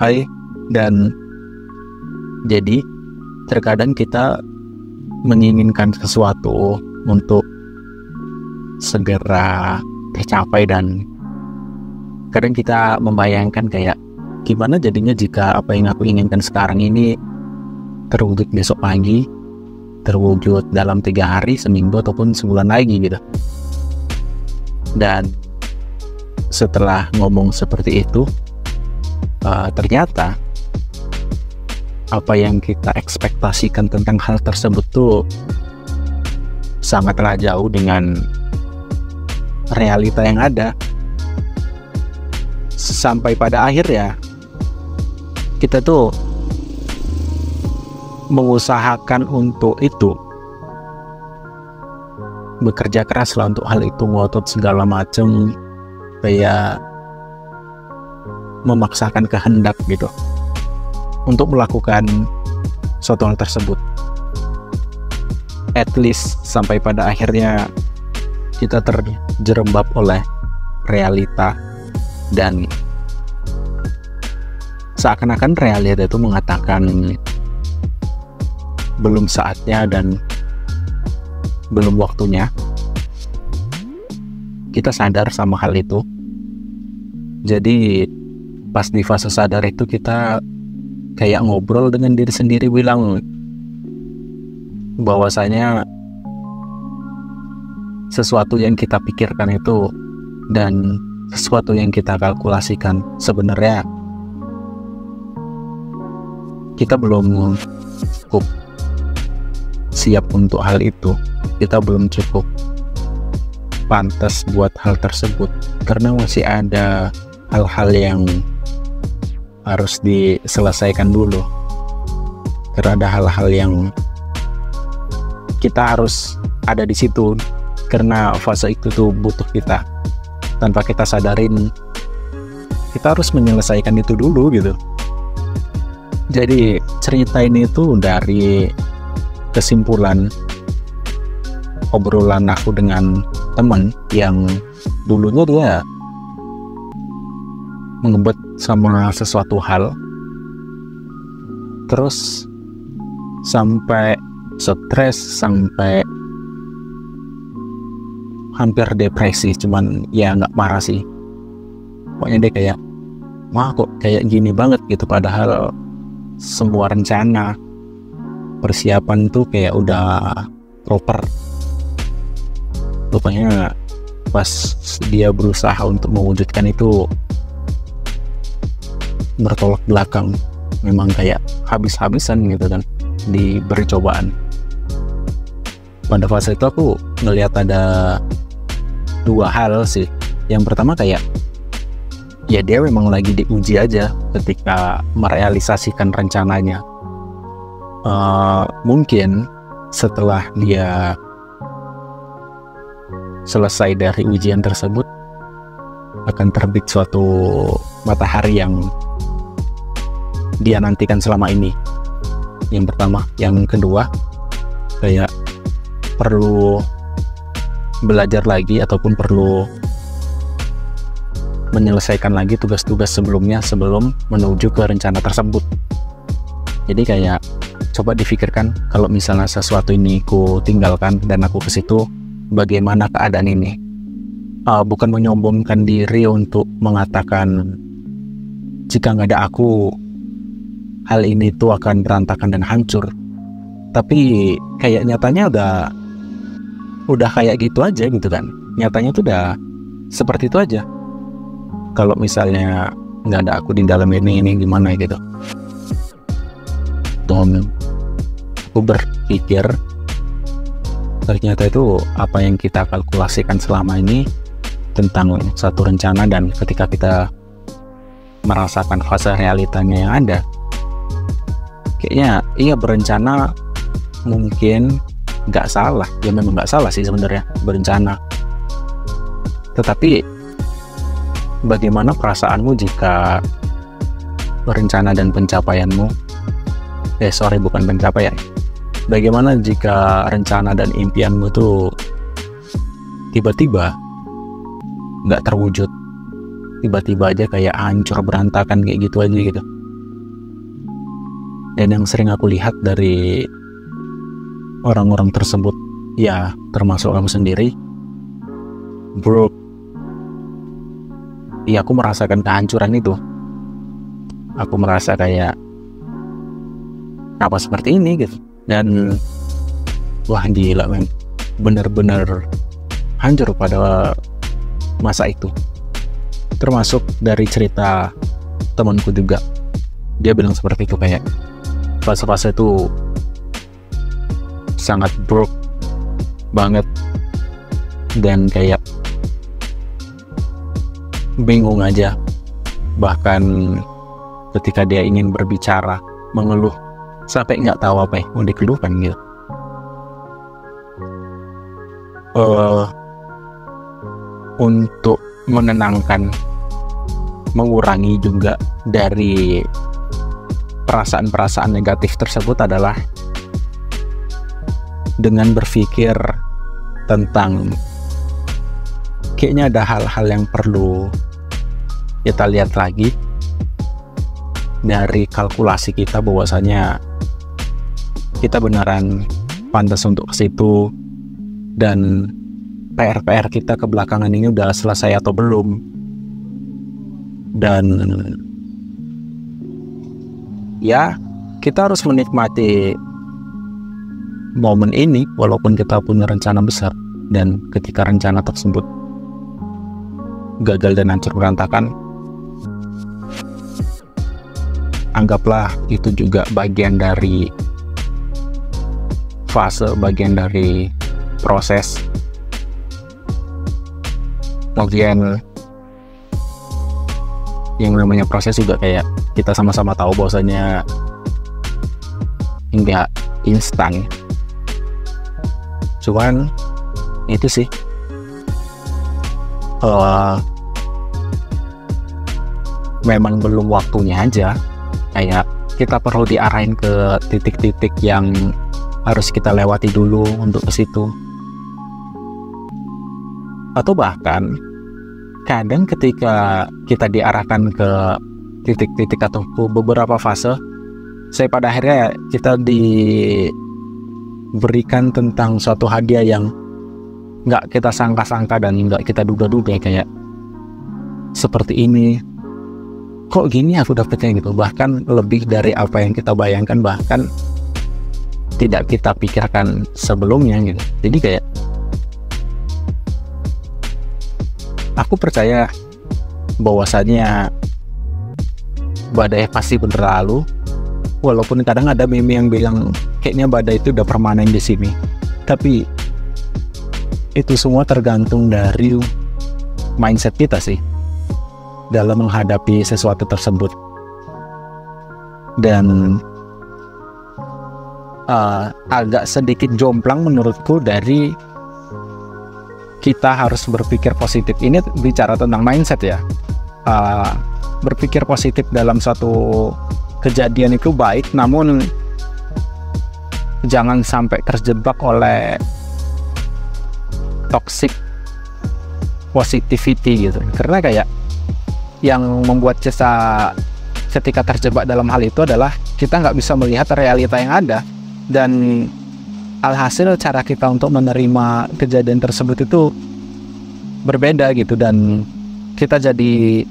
Hai, dan jadi terkadang kita menginginkan sesuatu untuk segera tercapai, dan kadang kita membayangkan kayak gimana jadinya jika apa yang aku inginkan sekarang ini terwujud besok pagi, terwujud dalam 3 hari, seminggu, ataupun sebulan lagi gitu. Dan setelah ngomong seperti itu, ternyata apa yang kita ekspektasikan tentang hal tersebut tuh sangatlah jauh dengan realita yang ada. Sampai pada akhirnya kita tuh mengusahakan untuk itu, bekerja keras lah untuk hal itu, ngotot segala macam, kayak memaksakan kehendak gitu untuk melakukan suatu hal tersebut. At least sampai pada akhirnya kita terjerembab oleh realita, dan seakan-akan realita itu mengatakan belum saatnya dan belum waktunya. Kita sadar sama hal itu. Jadi pas di fase sadar itu kita kayak ngobrol dengan diri sendiri, bilang bahwasanya sesuatu yang kita pikirkan itu dan sesuatu yang kita kalkulasikan sebenarnya kita belum cukup siap untuk hal itu. Kita belum cukup pantas buat hal tersebut, karena masih ada hal-hal yang harus diselesaikan dulu. Karena ada hal-hal yang kita harus ada di situ, karena fase itu tuh butuh kita. Tanpa kita sadarin, kita harus menyelesaikan itu dulu gitu. Jadi cerita ini tuh dari kesimpulan obrolan aku dengan teman yang dulunya dia mengebet sama sesuatu hal, terus sampai stres, sampai hampir depresi. Cuman ya nggak marah sih, pokoknya dia kayak, wah kok kayak gini banget gitu, padahal semua rencana persiapan tuh kayak udah proper. Rupanya pas dia berusaha untuk mewujudkan itu bertolak belakang, memang kayak habis-habisan gitu kan diberi cobaan. Pada fase itu aku ngelihat ada 2 hal sih. Yang pertama kayak ya dia memang lagi diuji aja ketika merealisasikan rencananya. Mungkin setelah dia selesai dari ujian tersebut akan terbit suatu matahari yang dia nantikan selama ini. Yang pertama. Yang kedua, kayak perlu belajar lagi ataupun perlu menyelesaikan lagi tugas-tugas sebelumnya sebelum menuju ke rencana tersebut. Jadi kayak coba difikirkan, kalau misalnya sesuatu ini ku tinggalkan dan aku ke situ, bagaimana keadaan ini? Bukan menyombongkan diri untuk mengatakan jika nggak ada aku hal ini tuh akan berantakan dan hancur, tapi kayak nyatanya udah kayak gitu aja gitu kan. Nyatanya tuh udah seperti itu aja. Kalau misalnya nggak ada aku di dalam ini gimana gitu. Tuh, aku berpikir ternyata itu apa yang kita kalkulasikan selama ini tentang satu rencana, dan ketika kita merasakan fase realitanya yang ada, kayaknya iya berencana mungkin nggak salah. Ya memang nggak salah sih sebenarnya berencana, tetapi bagaimana perasaanmu jika rencana dan pencapaianmu bukan pencapaian, bagaimana jika rencana dan impianmu tuh tiba-tiba nggak terwujud, tiba-tiba aja kayak hancur berantakan kayak gitu aja gitu. Dan yang sering aku lihat dari orang-orang tersebut, ya termasuk kamu sendiri, bro, ya aku merasakan kehancuran itu. Aku merasa kayak apa seperti ini gitu. Dan wah gila men, bener-bener hancur pada masa itu. Termasuk dari cerita temanku juga, dia bilang seperti itu, kayak fase-fase itu sangat broke banget dan kayak bingung aja. Bahkan ketika dia ingin berbicara, mengeluh, sampai nggak tahu apa yang mau dikeluhkan gitu. Untuk menenangkan, mengurangi juga dari perasaan-perasaan negatif tersebut adalah dengan berpikir tentang kayaknya ada hal-hal yang perlu kita lihat lagi dari kalkulasi kita, bahwasanya kita beneran pantas untuk ke situ, dan PR-PR kita ke belakangan ini udah selesai atau belum. Dan ya kita harus menikmati momen ini walaupun kita punya rencana besar. Dan ketika rencana tersebut gagal dan hancur berantakan, anggaplah itu juga bagian dari fase, bagian dari proses. Kemudian yang namanya proses juga kayak kita sama-sama tahu bahwasanya nggak instan. Cuman itu sih memang belum waktunya aja. Kayak kita perlu diarahin ke titik-titik yang harus kita lewati dulu untuk ke situ. Atau bahkan kadang ketika kita diarahkan ke titik-titik atau ke beberapa fase, saya pada akhirnya kita diberikan tentang suatu hadiah yang nggak kita sangka-sangka dan nggak kita duga-duga, kayak seperti ini, kok gini aku dapetnya gitu. Bahkan lebih dari apa yang kita bayangkan, bahkan tidak kita pikirkan sebelumnya gitu. Jadi kayak aku percaya bahwasannya badai pasti berlalu, walaupun kadang ada meme yang bilang kayaknya badai itu udah permanen di sini. Tapi itu semua tergantung dari mindset kita sih dalam menghadapi sesuatu tersebut. Dan agak sedikit jomplang menurutku dari kita harus berpikir positif. Ini bicara tentang mindset ya. Berpikir positif dalam suatu kejadian itu baik, namun jangan sampai terjebak oleh toxic positivity gitu. Karena kayak yang membuat kita ketika terjebak dalam hal itu adalah kita nggak bisa melihat realita yang ada, dan alhasil cara kita untuk menerima kejadian tersebut itu berbeda gitu, dan kita jadi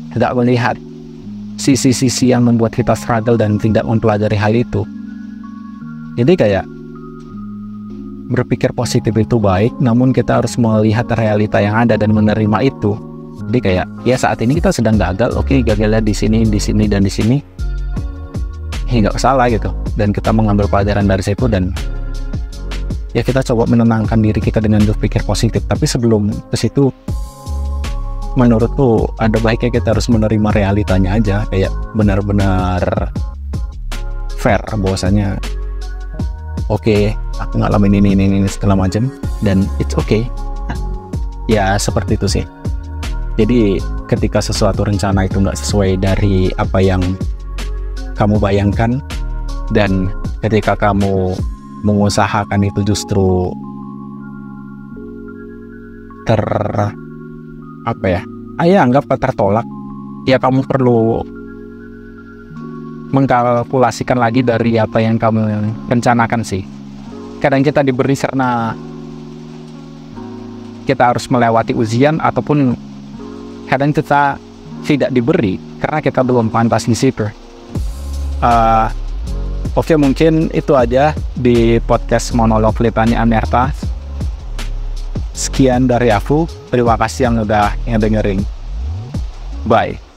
tidak melihat sisi-sisi yang membuat kita struggle dan tidak mempelajari hal itu. Jadi kayak berpikir positif itu baik, namun kita harus melihat realita yang ada dan menerima itu. Jadi kayak ya saat ini kita sedang gagal, oke, gagalnya di sini, dan di sini, nggak salah gitu. Dan kita mengambil pelajaran dari situ, dan ya kita coba menenangkan diri kita dengan berpikir positif. Tapi sebelum ke situ, menurutku ada baiknya kita harus menerima realitanya aja, kayak benar-benar fair bahwasanya oke, aku ngalamin ini segala macam, dan it's okay. Ya seperti itu sih. Jadi ketika sesuatu rencana itu nggak sesuai dari apa yang kamu bayangkan, dan ketika kamu mengusahakan itu justru anggap tertolak, ya kamu perlu mengkalkulasikan lagi dari apa yang kamu rencanakan sih. Kadang kita diberi karena kita harus melewati ujian, ataupun kadang kita tidak diberi karena kita belum pantas di situ. Oke, mungkin itu aja di podcast monolog Litani Amerta. Sekian dari aku. Terima kasih yang udah dengerin. Bye.